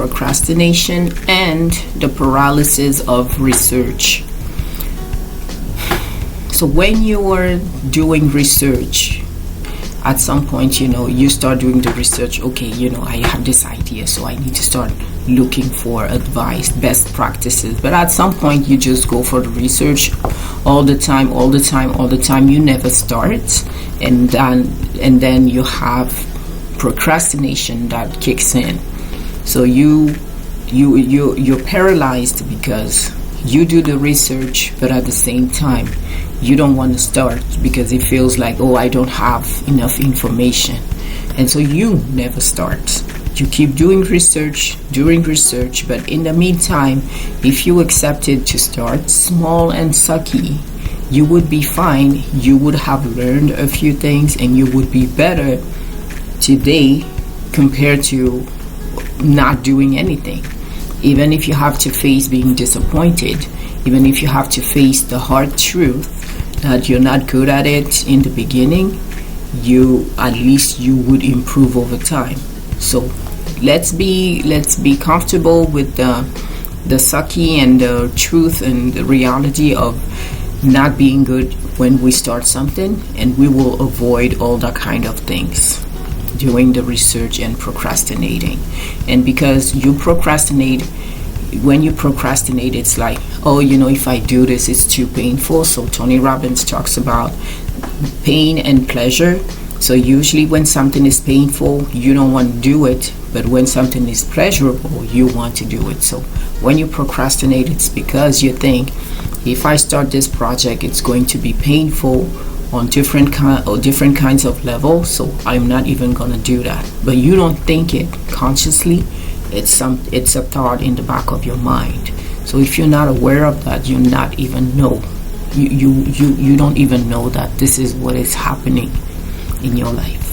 procrastination and the paralysis of research. So when you are doing research, at some point, you start doing the research. Okay, I have this idea, so I need to start looking for advice, best practices. But at some point, you just go for the research all the time. You never start, and then you have procrastination that kicks in. So you're paralyzed because you do the research, but at the same time, you don't want to start because it feels like, oh, I don't have enough information. And so you never start. You keep doing research, but in the meantime, if you accepted to start small and sucky, you would be fine. You would have learned a few things and you would be better today compared to not doing anything. Even if you have to face being disappointed, even if you have to face the hard truth that you're not good at it in the beginning, at least you would improve over time. So let's be comfortable with the sucky and the truth and the reality of not being good when we start something, and we will avoid all that kind of things doing the research and procrastinating. And because when you procrastinate, it's like, oh, if I do this, it's too painful. So Tony Robbins talks about pain and pleasure. So usually when something is painful, you don't want to do it, but when something is pleasurable, you want to do it. So when you procrastinate, it's because you think, if I start this project, it's going to be painful on different kinds of levels, so I'm not even going to do that. But you don't think it consciously. It's a thought in the back of your mind. So if you're not aware of that, you not even know. You don't even know that this is what is happening in your life.